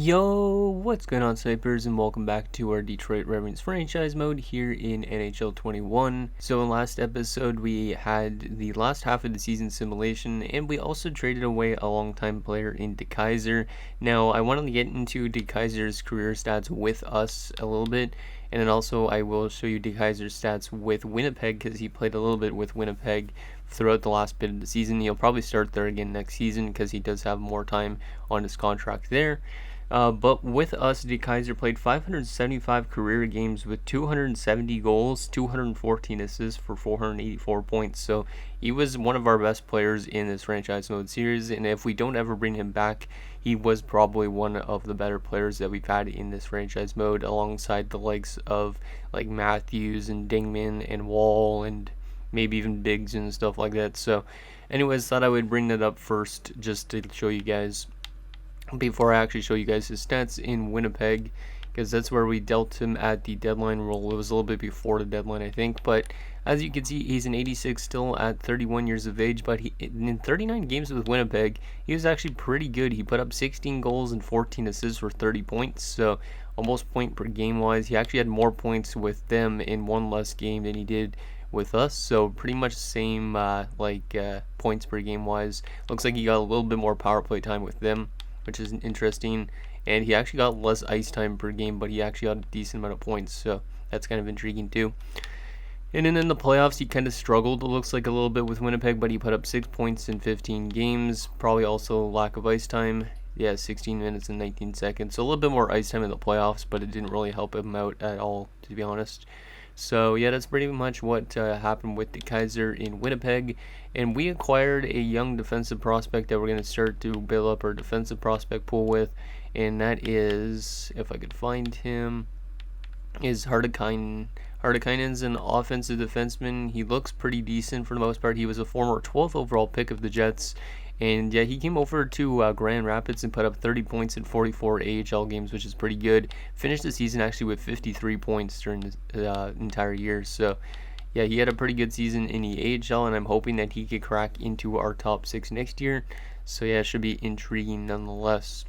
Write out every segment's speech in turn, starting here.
Yo, what's going on, snipers, and welcome back to our Detroit Red Wings franchise mode here in NHL 21. So in last episode, we had the last half of the season simulation, and we also traded away a longtime player in DeKaiser. Now, I wanted to get into DeKaiser's career stats with us a little bit, and then also I will show you DeKaiser's stats with Winnipeg, because he played a little bit with Winnipeg throughout the last bit of the season. He'll probably start there again next season because he does have more time on his contract there. But with us, DeKaiser played 575 career games with 270 goals, 214 assists for 484 points. So he was one of our best players in this franchise mode series. And if we don't ever bring him back, he was probably one of the better players that we've had in this franchise mode, alongside the likes of like Matthews and Dingman and Wall and maybe even Biggs and stuff like that. So anyways, thought I would bring that up first just to show you guys before I actually show you guys his stats in Winnipeg, because that's where we dealt him at the deadline roll. It was a little bit before the deadline, I think, but as you can see, he's an 86 still at 31 years of age, but in 39 games with Winnipeg, he was actually pretty good. He put up 16 goals and 14 assists for 30 points, so almost point per game wise. He actually had more points with them in one less game than he did with us, so pretty much the same points per game wise. Looks like he got a little bit more power play time with them, which is interesting, and he actually got less ice time per game, but he actually got a decent amount of points, so that's kind of intriguing too. And then in the playoffs, he kind of struggled, it looks like, a little bit with Winnipeg, but he put up 6 points in 15 games, probably also lack of ice time. Yeah, 16 minutes and 19 seconds, so a little bit more ice time in the playoffs, but it didn't really help him out at all, to be honest. So yeah, that's pretty much what happened with DeKaiser in Winnipeg, and we acquired a young defensive prospect that we're going to start to build up our defensive prospect pool with, and that is, if I could find him, is Hardikainen. Hardikainen's an offensive defenseman. He looks pretty decent for the most part. He was a former 12th overall pick of the Jets. And yeah, he came over to Grand Rapids and put up 30 points in 44 AHL games, which is pretty good. Finished the season actually with 53 points during the entire year. So yeah, he had a pretty good season in the AHL, and I'm hoping that he could crack into our top 6 next year. So yeah, it should be intriguing nonetheless.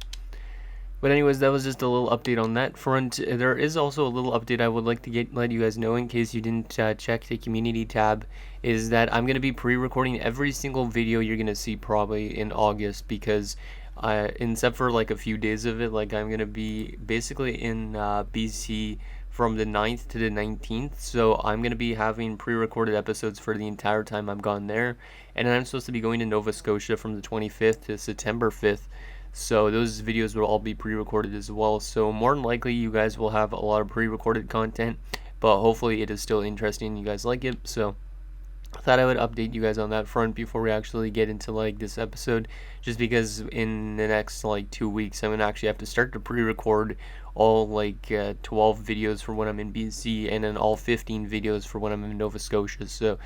But anyways, that was just a little update on that front. There is also a little update I would like to let you guys know, in case you didn't check the community tab, is that I'm going to be pre-recording every single video you're going to see probably in August, because except for like a few days of it, like I'm going to be basically in BC from the 9th to the 19th, so I'm going to be having pre-recorded episodes for the entire time I'm gone there, and then I'm supposed to be going to Nova Scotia from the 25th to September 5th. So those videos will all be pre-recorded as well. So more than likely you guys will have a lot of pre-recorded content, but hopefully it is still interesting and you guys like it. So I thought I would update you guys on that front before we actually get into like this episode, just because in the next like 2 weeks I'm gonna actually have to start to pre-record all 12 videos for when I'm in BC, and then all 15 videos for when I'm in Nova Scotia. So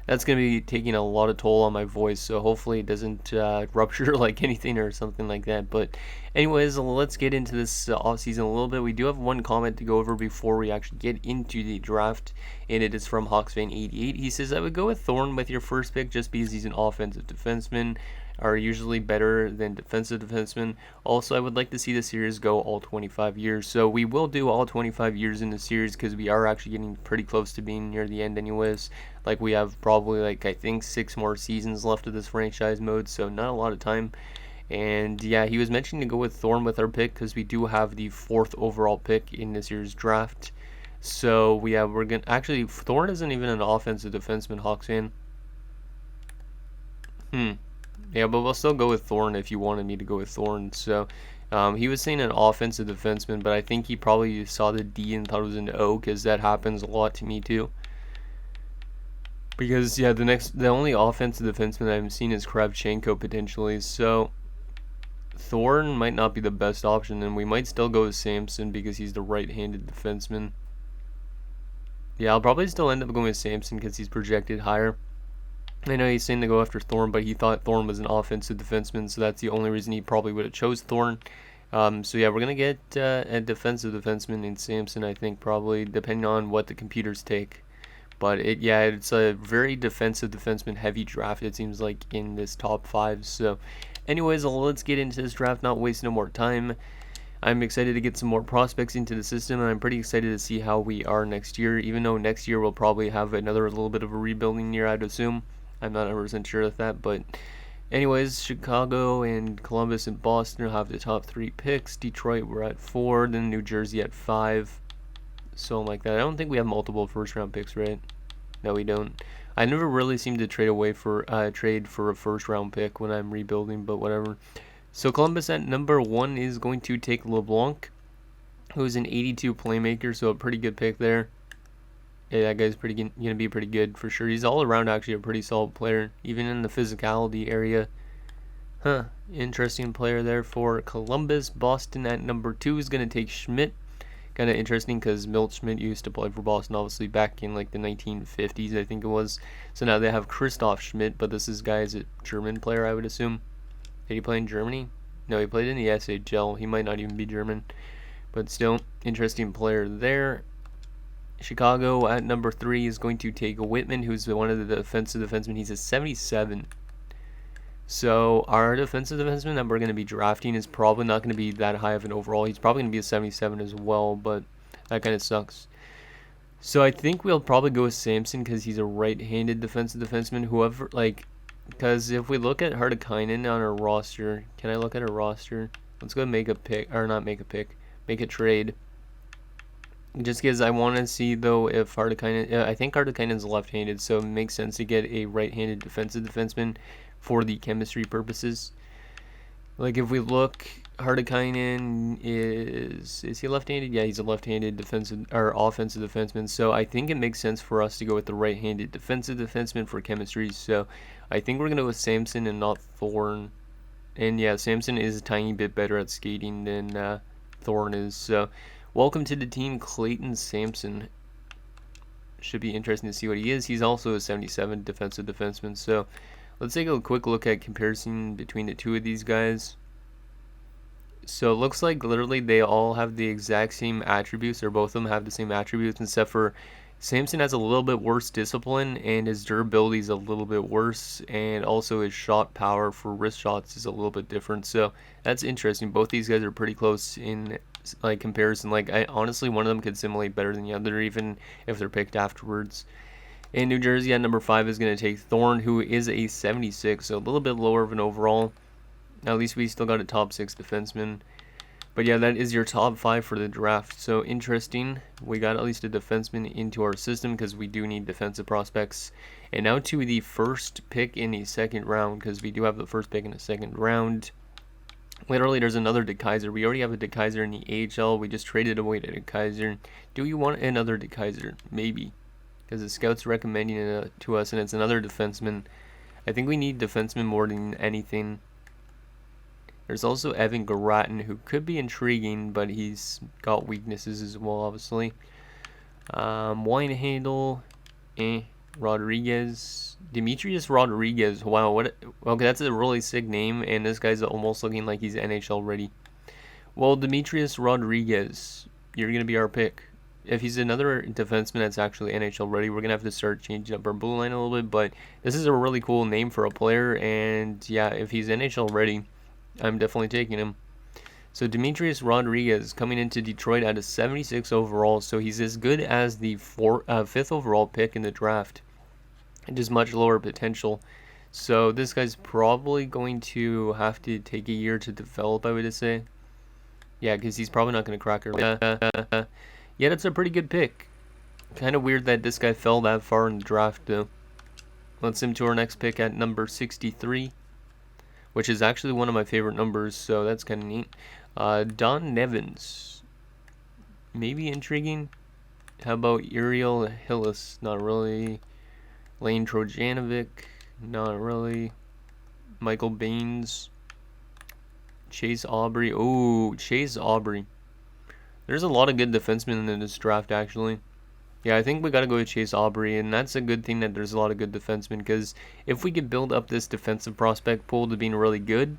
that's going to be taking a lot of toll on my voice, so hopefully it doesn't rupture like anything or something like that. But anyways, let's get into this offseason a little bit. We do have one comment to go over before we actually get into the draft, and it is from Hawksfan88. He says, I would go with Thorne with your first pick just because he's an offensive defenseman, are usually better than defensive defensemen. Also, I would like to see the series go all 25 years. So we will do all 25 years in the series, because we are actually getting pretty close to being near the end anyways. Like, we have probably I think 6 more seasons left of this franchise mode, so not a lot of time. And yeah, he was mentioning to go with Thorne with our pick, because we do have the 4th overall pick in this year's draft. So we're gonna actually, Thorne isn't even an offensive defenseman, Hawks fan. Yeah, but we'll still go with Thorne if you wanted me to go with Thorne. So he was saying an offensive defenseman, but I think he probably saw the D and thought it was an O, because that happens a lot to me too. Because yeah, the only offensive defenseman I've seen is Kravchenko potentially. So Thorne might not be the best option, and we might still go with Samson because he's the right-handed defenseman. Yeah, I'll probably still end up going with Samson because he's projected higher. I know he's saying to go after Thorne, but he thought Thorne was an offensive defenseman, so that's the only reason he probably would have chose Thorne. So yeah, we're going to get a defensive defenseman in Samson, I think, probably, depending on what the computers take. But it's a very defensive defenseman heavy draft, it seems like, in this top 5. So anyways, let's get into this draft, not waste no more time. I'm excited to get some more prospects into the system, and I'm pretty excited to see how we are next year, even though next year we'll probably have another little bit of a rebuilding year, I'd assume. I'm not 100% sure of that, but anyways, Chicago and Columbus and Boston have the top 3 picks. Detroit, we're at 4, then New Jersey at 5. So like that. I don't think we have multiple first round picks, right? No, we don't. I never really seem to trade for a first round pick when I'm rebuilding, but whatever. So Columbus at number 1 is going to take LeBlanc, who's an 82 playmaker, so a pretty good pick there. Yeah, that guy's gonna be pretty good for sure. He's all around actually a pretty solid player, even in the physicality area. Huh, interesting player there for Columbus. Boston at number 2 is gonna take Schmidt. Kind of interesting because Milt Schmidt used to play for Boston, obviously back in like the 1950s, I think it was. So now they have Christoph Schmidt, but this guy is a German player, I would assume. Did he play in Germany? No, he played in the SHL. He might not even be German, but still, interesting player there. Chicago at number 3 is going to take Whitman, who's one of the defensive defensemen. He's a 77. So our defensive defenseman that we're going to be drafting is probably not going to be that high of an overall. He's probably going to be a 77 as well, but that kind of sucks. So I think we'll probably go with Samson because he's a right-handed defensive defenseman. Whoever, like, because if we look at Hartikainen on our roster, can I look at our roster? Let's go make a pick, or not make a pick, make a trade. Just because I want to see, though, if Hartikainen, I think Hartikainen's left-handed, so it makes sense to get a right-handed defensive defenseman for the chemistry purposes. Like if we look, Hartikainen is he left-handed? Yeah, he's a left-handed defensive or offensive defenseman. So I think it makes sense for us to go with the right-handed defensive defenseman for chemistry. So I think we're gonna go with Samson and not Thorne. And yeah, Samson is a tiny bit better at skating than Thorne is. So welcome to the team, Clayton Samson. Should be interesting to see what he is. He's also a 77 defensive defenseman. So let's take a quick look at comparison between the two of these guys. So it looks like literally they all have the exact same attributes, or both of them have the same attributes, except for Samson has a little bit worse discipline and his durability is a little bit worse, and also his shot power for wrist shots is a little bit different. So that's interesting. Both these guys are pretty close in like comparison. Like I honestly, one of them could simulate better than the other, even if they're picked afterwards. And New Jersey at number 5 is going to take Thorne, who is a 76, so a little bit lower of an overall. At least we still got a top 6 defenseman. But yeah, that is your top 5 for the draft. So interesting. We got at least a defenseman into our system because we do need defensive prospects. And now to the first pick in the second round, because we do have the first pick in the second round. Literally, there's another De Kaiser. We already have a De Kaiser in the AHL. We just traded away to De Kaiser. Do you want another De Kaiser? Maybe. Because the scout's recommending it to us, and it's another defenseman. I think we need defensemen more than anything. There's also Evan Garatin, who could be intriguing, but he's got weaknesses as well, obviously. Winehandle, Rodriguez, Demetrius Rodriguez. Wow, what? Okay, that's a really sick name, and this guy's almost looking like he's NHL ready. Well, Demetrius Rodriguez, you're gonna be our pick. If he's another defenseman that's actually NHL ready, we're going to have to start changing up our blue line a little bit. But this is a really cool name for a player. And yeah, if he's NHL ready, I'm definitely taking him. So Demetrius Rodriguez coming into Detroit at a 76 overall. So he's as good as the 5th overall pick in the draft. Just much lower potential. So this guy's probably going to have to take a year to develop, I would say. Yeah, because he's probably not going to crack early. Yeah, that's a pretty good pick. Kind of weird that this guy fell that far in the draft, though. Let's move to our next pick at number 63, which is actually one of my favorite numbers, so that's kind of neat. Don Nevins. Maybe intriguing. How about Uriel Hillis? Not really. Lane Trojanovic. Not really. Michael Baines. Chase Aubrey. Oh, Chase Aubrey. There's a lot of good defensemen in this draft, actually. Yeah, I think we got to go with Chase Aubrey, and that's a good thing that there's a lot of good defensemen, because if we could build up this defensive prospect pool to being really good,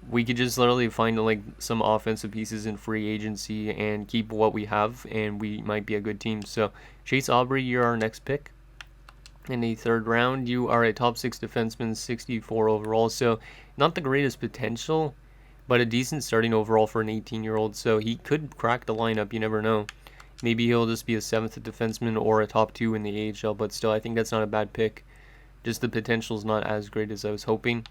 we could just literally find like some offensive pieces in free agency and keep what we have, and we might be a good team. So, Chase Aubrey, you're our next pick. In the third round, you are a top 6 defenseman, 64 overall, so not the greatest potential. but a decent starting overall for an 18-year-old, so he could crack the lineup, you never know. Maybe he'll just be a 7th defenseman or a top 2 in the AHL, but still, I think that's not a bad pick. Just the potential's not as great as I was hoping.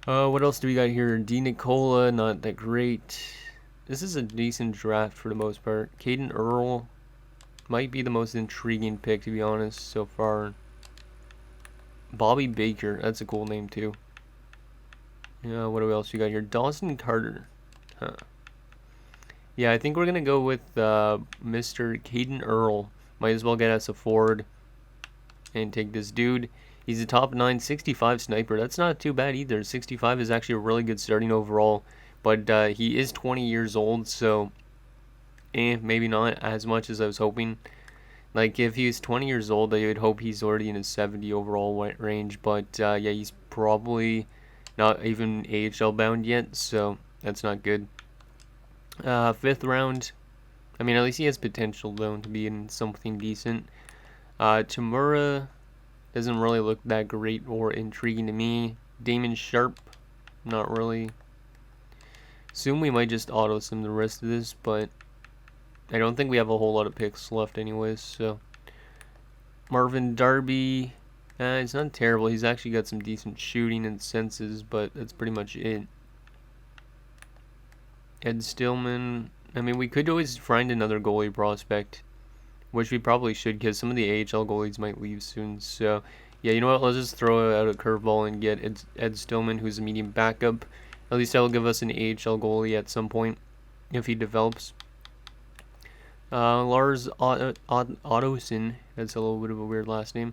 What else do we got here? D. Nicola, not that great. This is a decent draft for the most part. Caden Earl might be the most intriguing pick, to be honest, so far. Bobby Baker, that's a cool name too. Yeah, what else we got here? Dawson Carter. Huh. Yeah, I think we're going to go with Mr. Caden Earl. Might as well get us a forward and take this dude. He's a top 9, 65 sniper. That's not too bad either. 65 is actually a really good starting overall. But he is 20 years old, so maybe not as much as I was hoping. Like, if he was 20 years old, I would hope he's already in his 70 overall range. But yeah, he's probably not even AHL bound yet, so that's not good. 5th round. I mean, at least he has potential, though, to be in something decent. Tamura doesn't really look that great or intriguing to me. Damon Sharp, not really. Assume we might just auto-sim the rest of this, but I don't think we have a whole lot of picks left anyways, so. Marvin Darby, it's not terrible. He's actually got some decent shooting and senses, but that's pretty much it. Ed Stillman, I mean, we could always find another goalie prospect, which we probably should, because some of the AHL goalies might leave soon. So, yeah, you know what? Let's just throw out a curveball and get Ed Stillman, who's a medium backup. At least that will give us an AHL goalie at some point if he develops. Lars Ottoson, that's a little bit of a weird last name.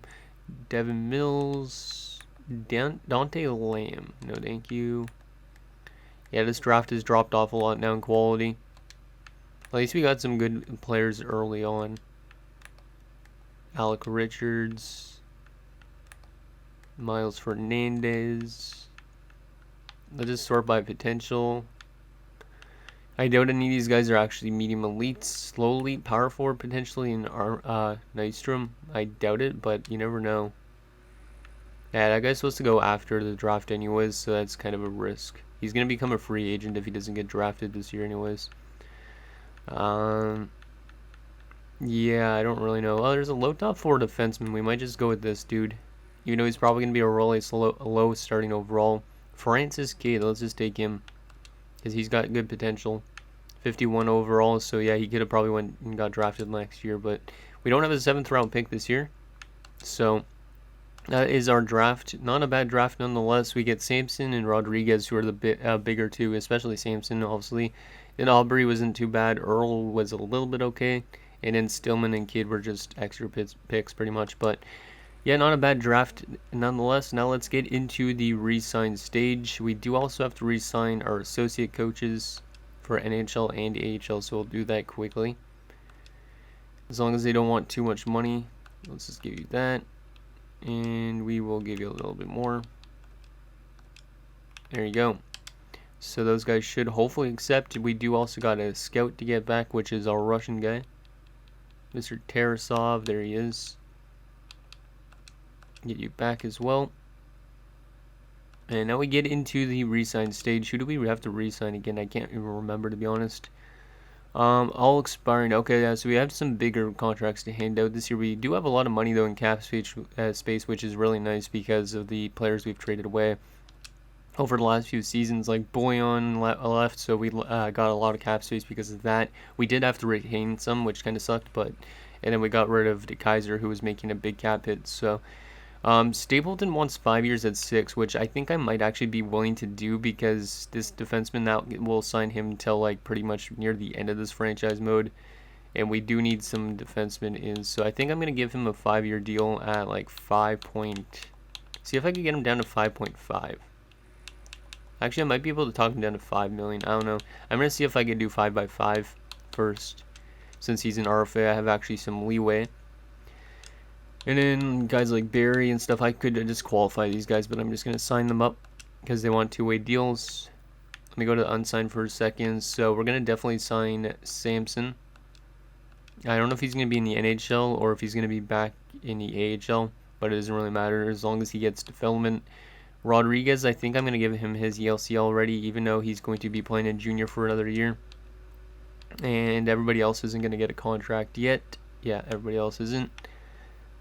Devin Mills. Dante Lamb, no thank you. Yeah, this draft has dropped off a lot now in quality. At least we got some good players early on. Alec Richards. Miles Fernandez. Let's just sort by potential. I doubt any of these guys are actually medium elites. Low elite, power forward potentially in Nystrom. I doubt it, but you never know. Yeah, that guy's supposed to go after the draft anyways, so that's kind of a risk. He's going to become a free agent if he doesn't get drafted this year anyways. Yeah, I don't really know. Oh, there's a low top 4 defenseman. We might just go with this dude. Even though he's probably going to be a really low starting overall. Francis Gate, let's just take him. Because he's got good potential. 51 overall, so yeah, he could have probably went and got drafted next year. But we don't have a 7th round pick this year. So that is our draft. Not a bad draft nonetheless. We get Sampson and Rodriguez, who are the bigger two, especially Sampson, obviously. Then Aubrey wasn't too bad. Earl was a little bit okay. And then Stillman and Kidd were just extra picks pretty much. But yeah, not a bad draft nonetheless. Now let's get into the re-sign stage. We do also have to re-sign our associate coaches for NHL and AHL, so we'll do that quickly. As long as they don't want too much money, let's just give you that. And we will give you a little bit more. There you go. So those guys should hopefully accept. We do also got a scout to get back, which is our Russian guy. Mr. Tarasov, there he is. Get you back as well. And now we get into the re-sign stage. Who do we have to re-sign again? I can't even remember, to be honest. All expiring. Okay, yeah, so we have some bigger contracts to hand out this year. We do have a lot of money, though, in cap space, which is really nice because of the players we've traded away over the last few seasons. Like Boyan left, so we got a lot of cap space because of that. We did have to retain some, which kind of sucked, and then we got rid of De Kaiser, who was making a big cap hit. So Stapleton wants 5 years at 6, which I think I might actually be willing to do because this defenseman now will sign him until like pretty much near the end of this franchise mode, and we do need some defensemen in. So I think I'm gonna give him a 5-year deal at like 5 point. See if I can get him down to 5.5. Actually, I might be able to talk him down to 5 million. I don't know. I'm gonna see if I can do 5x5 first, since he's an RFA. I have actually some leeway. And then guys like Barry and stuff, I could disqualify these guys, but I'm just going to sign them up because they want 2-way deals. Let me go to unsigned for a second. So we're going to definitely sign Sampson. I don't know if he's going to be in the NHL or if he's going to be back in the AHL, but it doesn't really matter as long as he gets development. Rodriguez, I think I'm going to give him his ELC already, even though he's going to be playing in junior for another year. And everybody else isn't going to get a contract yet. Yeah, everybody else isn't.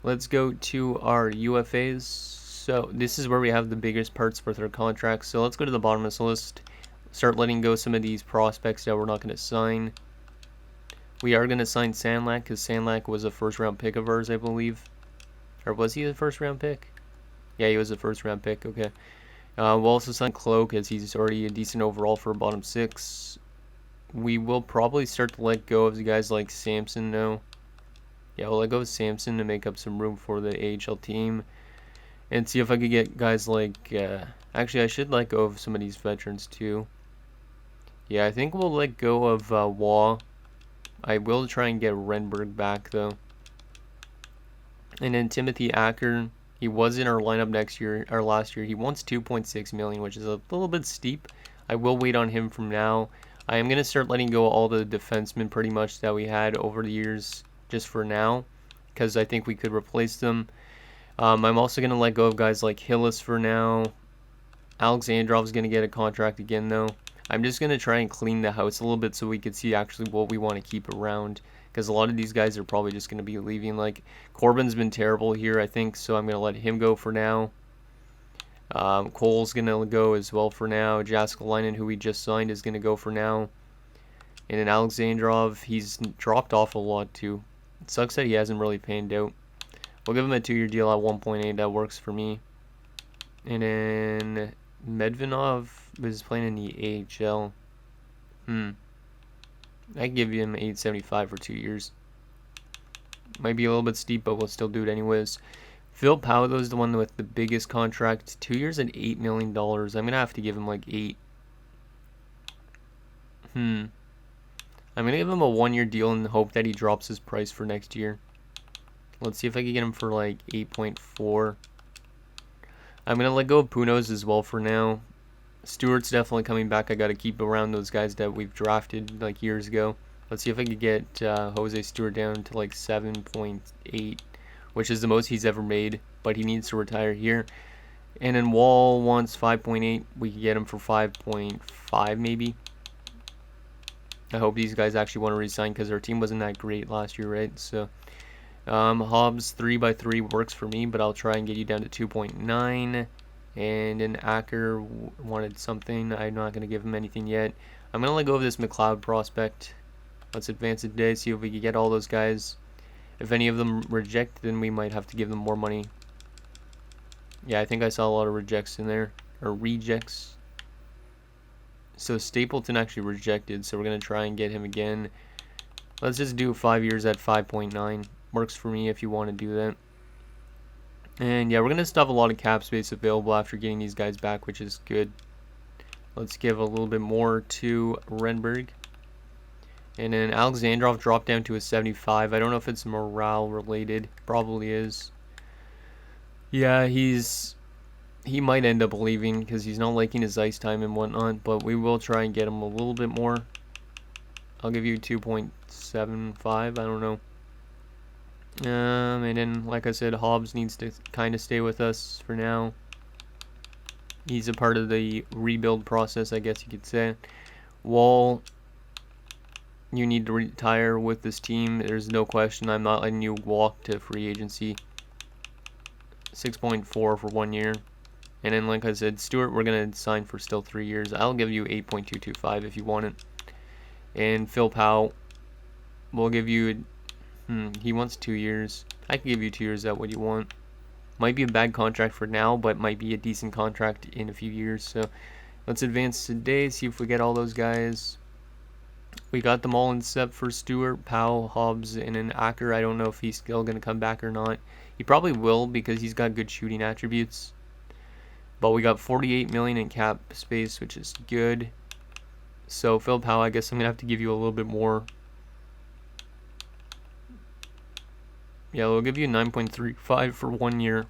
Let's go to our UFAs. So this is where we have the biggest parts for their contracts. So let's go to the bottom of this list. Start letting go some of these prospects that we're not going to sign. We are going to sign Sandlak because Sandlak was a first round pick of ours, I believe. Or was he the first round pick? Yeah, he was a first round pick. Okay. We'll also sign Cloak as he's already a decent overall for a bottom 6. We will probably start to let go of the guys like Samson now. Yeah, we'll let go of Samson to make up some room for the AHL team. And see if I could get guys like... actually, I should let go of some of these veterans too. Yeah, I think we'll let go of Waugh. I will try and get Renberg back though. And then Timothy Acker, he was in our lineup last year. He wants 2.6 million, which is a little bit steep. I will wait on him from now. I am going to start letting go of all the defensemen pretty much that we had over the years just for now, because I think we could replace them. I'm also going to let go of guys like Hillis for now. Alexandrov's going to get a contract again though. I'm just going to try and clean the house a little bit so we can see actually what we want to keep around, because a lot of these guys are probably just going to be leaving. Like Corbin's been terrible here, I think, so I'm going to let him go for now. Cole's going to go as well for now. Jaskalainen, who we just signed, is going to go for now. And then Alexandrov, he's dropped off a lot too. It sucks that he hasn't really panned out. We'll give him a 2-year deal at 1.8. That works for me. And then Medvinov was playing in the AHL. I give him 875 for 2 years. Might be a little bit steep, but we'll still do it anyways. Phil Powell is the one with the biggest contract. 2 years and $8 million. I'm going to have to give him like 8. I'm going to give him a 1-year deal and hope that he drops his price for next year. Let's see if I can get him for like 8.4. I'm going to let go of Punos as well for now. Stewart's definitely coming back. I got to keep around those guys that we've drafted like years ago. Let's see if I could get Jose Stewart down to like 7.8, which is the most he's ever made, but he needs to retire here. And then Wall wants 5.8. We could get him for 5.5 maybe. I hope these guys actually want to resign because our team wasn't that great last year, right? So Hobbs 3x3 works for me, but I'll try and get you down to 2.9. And then Acker wanted something. I'm not going to give him anything yet. I'm going to let go of this McLeod prospect. Let's advance it today, see if we can get all those guys. If any of them reject, then we might have to give them more money. Yeah, I think I saw a lot of rejects in there. Or rejects. So Stapleton actually rejected, so we're going to try and get him again. Let's just do 5 years at 5.9. Works for me if you want to do that. And yeah, we're going to still have a lot of cap space available after getting these guys back, which is good. Let's give a little bit more to Renberg. And then Alexandrov dropped down to a 75. I don't know if it's morale related. Probably is. Yeah, he might end up leaving because he's not liking his ice time and whatnot. But we will try and get him a little bit more. I'll give you 2.75. I don't know. And then, like I said, Hobbs needs to kind of stay with us for now. He's a part of the rebuild process, I guess you could say. Wall, you need to retire with this team. There's no question. I'm not letting you walk to free agency. 6.4 for 1 year. And then, like I said, Stewart, we're going to sign for still 3 years. I'll give you 8.225 if you want it. And Phil Powell, we'll give you... he wants 2 years. I can give you 2 years at what you want. Might be a bad contract for now, but might be a decent contract in a few years. So let's advance today, see if we get all those guys. We got them all in set for Stewart, Powell, Hobbs, and then Acker. I don't know if he's still going to come back or not. He probably will because he's got good shooting attributes. But we got 48 million in cap space, which is good. So Phil Powell, I guess I'm going to have to give you a little bit more. Yeah, we'll give you 9.35 for 1 year.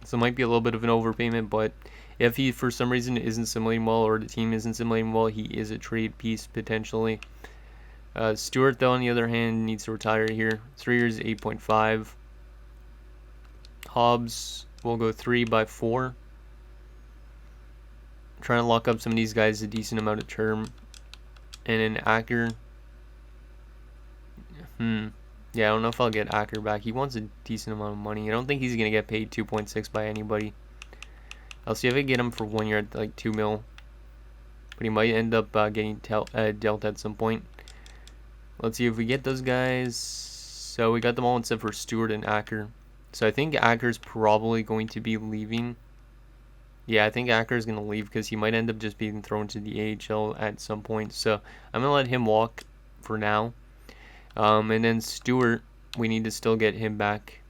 So it might be a little bit of an overpayment, but if he for some reason isn't simulating well or the team isn't simulating well, he is a trade piece potentially. Stewart, though, on the other hand, needs to retire here. 3 years, 8.5. Hobbs will go 3 by 4. Trying to lock up some of these guys a decent amount of term. And then Acker. Yeah, I don't know if I'll get Acker back. He wants a decent amount of money. I don't think he's going to get paid 2.6 by anybody. I'll see if I get him for 1 year at like 2 mil. But he might end up getting dealt at some point. Let's see if we get those guys. So we got them all except for Stewart and Acker. So I think Acker's probably going to be leaving. Yeah, I think Acker's going to leave because he might end up just being thrown to the AHL at some point. So I'm going to let him walk for now. And then Stewart, we need to still get him back.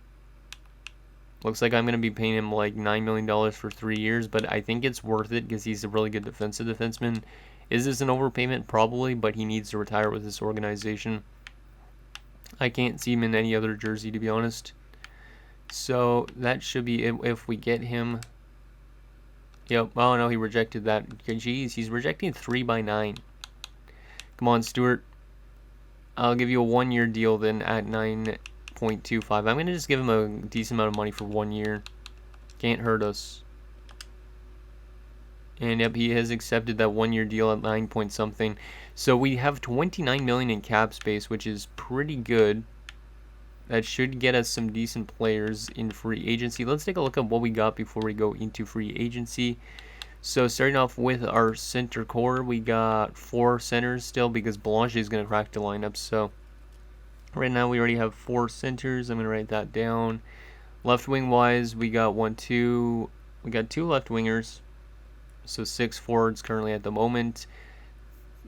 Looks like I'm going to be paying him like $9 million for 3 years, but I think it's worth it because he's a really good defensive defenseman. Is this an overpayment? Probably, but he needs to retire with this organization. I can't see him in any other jersey, to be honest. So that should be it if we get him. Yep. Oh, no, he rejected that. Jeez, he's rejecting 3 by 9. Come on, Stewart. I'll give you a 1 year deal then at 9.25. I'm going to just give him a decent amount of money for 1 year. Can't hurt us. And yep, he has accepted that 1 year deal at 9 point something. So we have 29 million in cap space, which is pretty good. That should get us some decent players in free agency. Let's take a look at what we got before we go into free agency. So starting off with our center core, we got 4 centers still because Belanger is going to crack the lineup. So right now we already have 4 centers. I'm going to write that down. Left wing wise, we got 1, 2. We got 2 left wingers. So 6 forwards currently at the moment.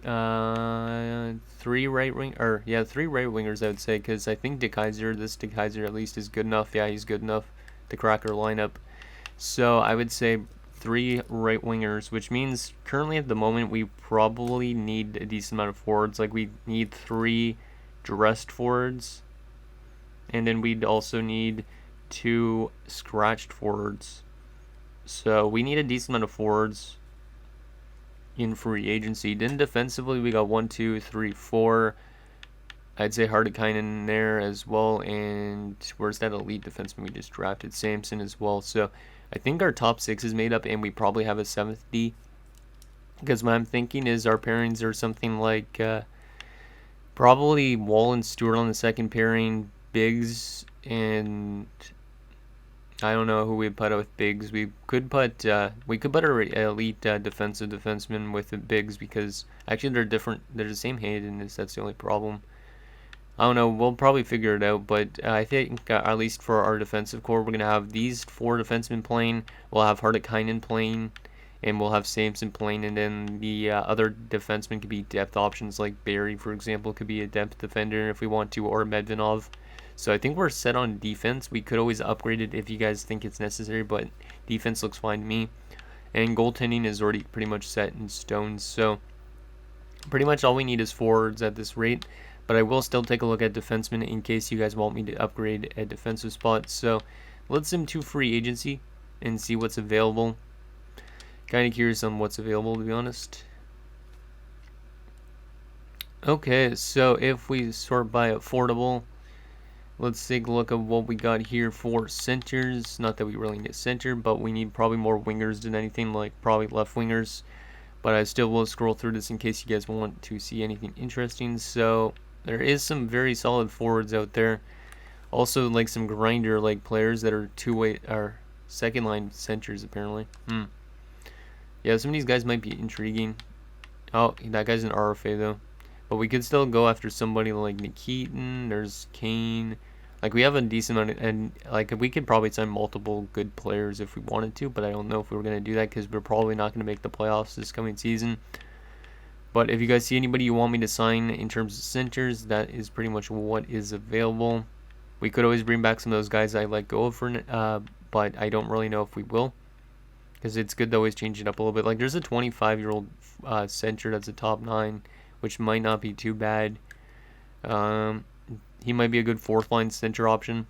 3 right wing, or yeah, 3 right wingers I would say, because I think this De Keyser at least is good enough. Yeah, he's good enough to crack our lineup. So I would say 3 right wingers, which means currently at the moment we probably need a decent amount of forwards. Like we need 3 dressed forwards, and then we'd also need 2 scratched forwards. So we need a decent amount of forwards in free agency. Then defensively we got 1, 2, 3, 4. I'd say Hartikainen there as well, and where's that elite defenseman we just drafted? Samson as well. So I think our top 6 is made up, and we probably have a 7th D. Because what I'm thinking is our pairings are something like probably Wall and Stewart on the second pairing, Biggs, and I don't know who we'd put with Biggs. We could put our elite defensive defenseman with the Biggs because actually they're different. They're the same height, and that's the only problem. I don't know. We'll probably figure it out, but I think at least for our defensive core, we're gonna have these 4 defensemen playing. We'll have Hartikainen playing, and we'll have Samson playing, and then the other defensemen could be depth options like Barry, for example, could be a depth defender if we want to, or Medvedov. So I think we're set on defense. We could always upgrade it if you guys think it's necessary, but defense looks fine to me. And goaltending is already pretty much set in stone. So pretty much all we need is forwards at this rate. But I will still take a look at defensemen in case you guys want me to upgrade a defensive spot. So let's zoom to free agency and see what's available. Kind of curious on what's available, to be honest. Okay, so if we sort by affordable, let's take a look at what we got here for centers. Not that we really need a center, but we need probably more wingers than anything, like probably left wingers. But I still will scroll through this in case you guys want to see anything interesting. So there is some very solid forwards out there. Also, like some grinder like players that are two-way or second line centers apparently. Yeah, some of these guys might be intriguing. Oh, that guy's an RFA though. But we could still go after somebody like Nikitin. There's Kane. Like we have a decent amount of, and like we could probably sign multiple good players if we wanted to, but I don't know if we were going to do that because we're probably not going to make the playoffs this coming season. But if you guys see anybody you want me to sign in terms of centers, that is pretty much what is available. We could always bring back some of those guys I let go of for, but I don't really know if we will. Because it's good to always change it up a little bit. Like there's a 25-year-old center that's a top 9, which might not be too bad. He might be a good 4th line center option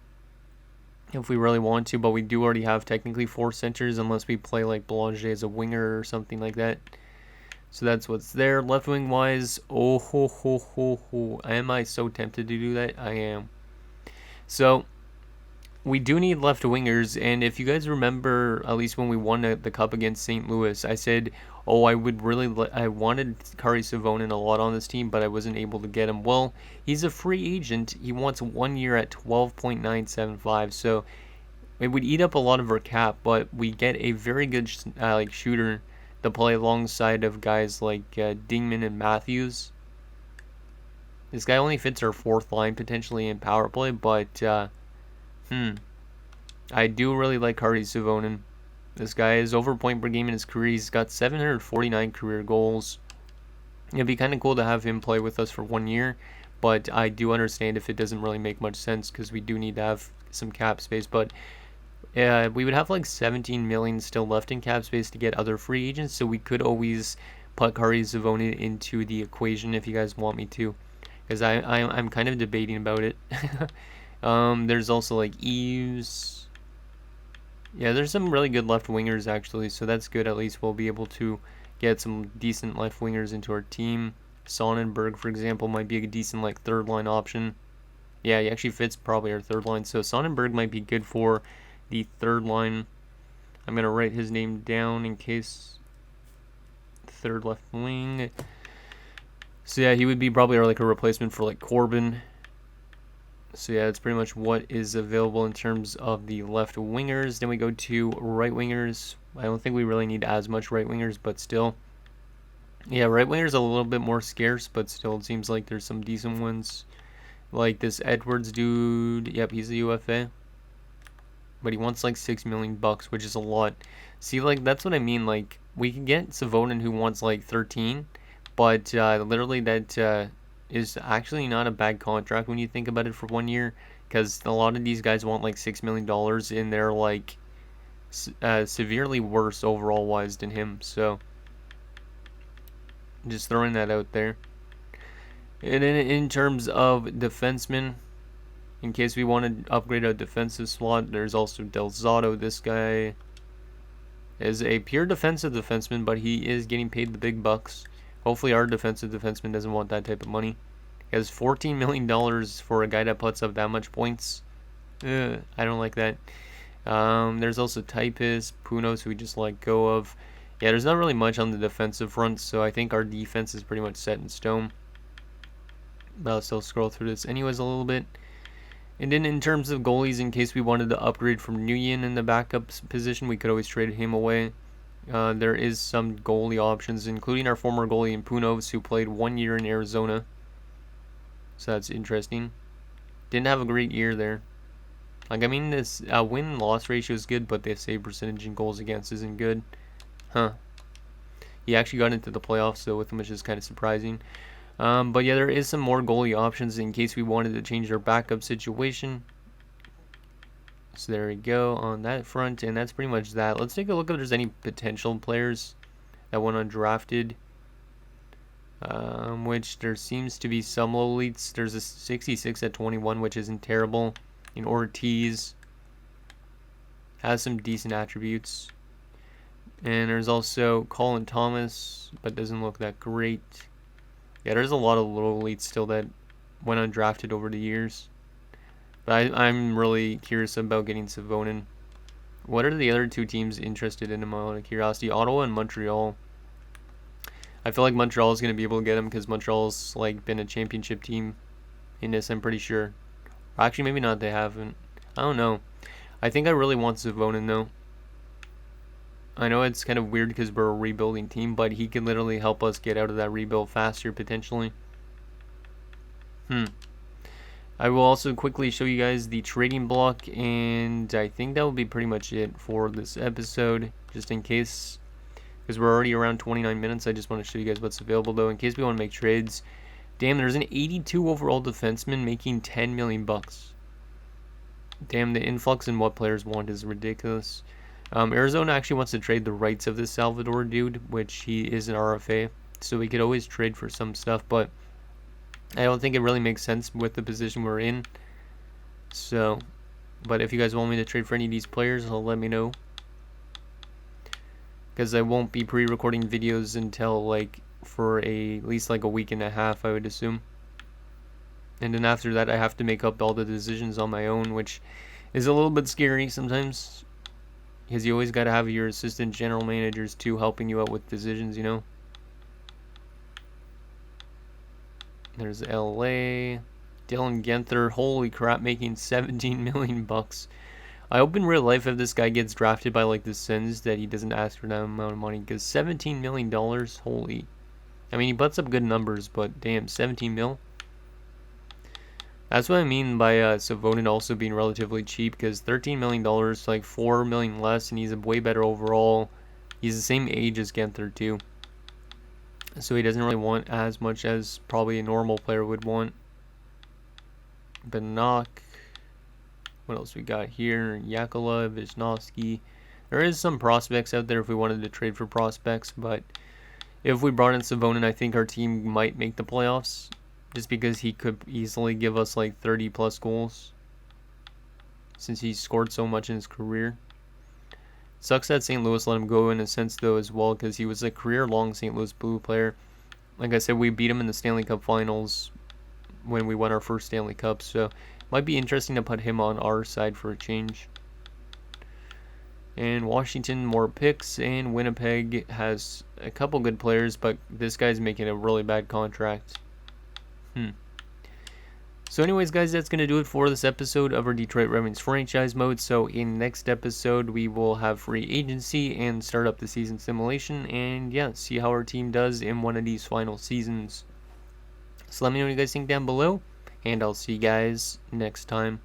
if we really want to, but we do already have technically 4 centers unless we play like Belanger as a winger or something like that. So that's what's there. Left wing wise, am I so tempted to do that? I am. So we do need left wingers, and if you guys remember, at least when we won the cup against St. Louis, I said, oh, I would really, I wanted Kari Savonen a lot on this team, but I wasn't able to get him. Well, he's a free agent. He wants 1 year at 12.975, so it would eat up a lot of our cap, but we get a very good like shooter to play alongside of guys like Dingman and Matthews. This guy only fits our fourth line potentially in power play, but I do really like Kari Savonen. This guy is over point per game in his career. He's got 749 career goals. It'd be kind of cool to have him play with us for 1 year, but I do understand if it doesn't really make much sense because we do need to have some cap space. But we would have like 17 million still left in cap space to get other free agents, so we could always put Kari Savonen into the equation if you guys want me to, because I'm kind of debating about it. There's also like Eves. Yeah, there's some really good left wingers actually, so that's good. At least we'll be able to get some decent left wingers into our team. Sonnenberg, for example, might be a decent like third line option. Yeah, he actually fits probably our third line, so Sonnenberg might be good for the third line. I'm gonna write his name down in case third left wing. So yeah, he would be probably like a replacement for like Corbin. So yeah, that's pretty much what is available in terms of the left wingers. Then we go to right wingers. I don't think we really need as much right wingers, but still. Yeah, right wingers a little bit more scarce, but still it seems like there's some decent ones. Like this Edwards dude. Yep, he's a UFA. But he wants like $6 million, which is a lot. See, like, that's what I mean. Like, we can get Savonen who wants like 13, but literally that is actually not a bad contract when you think about it for 1 year, because a lot of these guys want like $6 million and they're like severely worse overall wise than him. So just throwing that out there. And then in terms of defensemen, in case we want to upgrade a defensive slot, there's also Del Zotto. This guy is a pure defensive defenseman, but he is getting paid the big bucks. Hopefully our defensive defenseman doesn't want that type of money. He has $14 million for a guy that puts up that much points. I don't like that. There's also Typus, Punos, who we just let go of. Yeah, there's not really much on the defensive front, so I think our defense is pretty much set in stone. But I'll still scroll through this anyways a little bit. And then in terms of goalies, in case we wanted to upgrade from Nguyen in the backup position, we could always trade him away. There is some goalie options, including our former goalie in Punos, who played 1 year in Arizona. So that's interesting. Didn't have a great year there. Like, I mean, this win-loss ratio is good, but the save percentage and goals against isn't good. Huh. He actually got into the playoffs, though, with him, which is kind of surprising. But yeah, there is some more goalie options in case we wanted to change our backup situation. So there we go on that front, and that's pretty much that. Let's take a look if there's any potential players that went undrafted. Which there seems to be some low elites. There's a 66 at 21, which isn't terrible. And Ortiz has some decent attributes. And there's also Colin Thomas, but doesn't look that great. Yeah, there's a lot of low elites still that went undrafted over the years. But I'm really curious about getting Savonen. What are the other two teams interested in him out of curiosity? Ottawa and Montreal. I feel like Montreal is going to be able to get him because Montreal's like been a championship team in this, I'm pretty sure. Actually, maybe not, they haven't. I don't know. I think I really want Savonen though. I know it's kind of weird because we're a rebuilding team, but he can literally help us get out of that rebuild faster potentially. I will also quickly show you guys the trading block, and I think that will be pretty much it for this episode, just in case, because we're already around 29 minutes. I just want to show you guys what's available though, in case we want to make trades. Damn, there's an 82 overall defenseman making 10 million bucks. Damn, the influx in what players want is ridiculous. Arizona actually wants to trade the rights of this Salvador dude, which he is an RFA, so we could always trade for some stuff, but I don't think it really makes sense with the position we're in. So, but if you guys want me to trade for any of these players, let me know, because I won't be pre-recording videos until like for at least like a week and a half, I would assume. And then after that, I have to make up all the decisions on my own, which is a little bit scary sometimes, because you always got to have your assistant general managers too helping you out with decisions, you know. There's LA. Dylan Genther, holy crap, making 17 million bucks. I hope in real life if this guy gets drafted by like the Sens that he doesn't ask for that amount of money, because $17 million, holy. I mean, he puts up good numbers, but damn, 17 mil. That's what I mean by Savonin also being relatively cheap, because $13 million, like $4 million less, and he's a way better overall. He's the same age as Genther too, so he doesn't really want as much as probably a normal player would want. Banach. What else we got here? Yakula, Visnovsky. There is some prospects out there if we wanted to trade for prospects, but if we brought in Savonin, I think our team might make the playoffs, just because he could easily give us like 30 plus goals, since he's scored so much in his career. Sucks that St. Louis let him go in a sense though as well, because he was a career-long St. Louis Blue player. Like I said, we beat him in the Stanley Cup Finals when we won our first Stanley Cup, so it might be interesting to put him on our side for a change. And Washington, more picks, and Winnipeg has a couple good players, but this guy's making a really bad contract. So anyways, guys, that's going to do it for this episode of our Detroit Red Wings franchise mode. So in next episode, we will have free agency and start up the season simulation, and yeah, see how our team does in one of these final seasons. So let me know what you guys think down below, and I'll see you guys next time.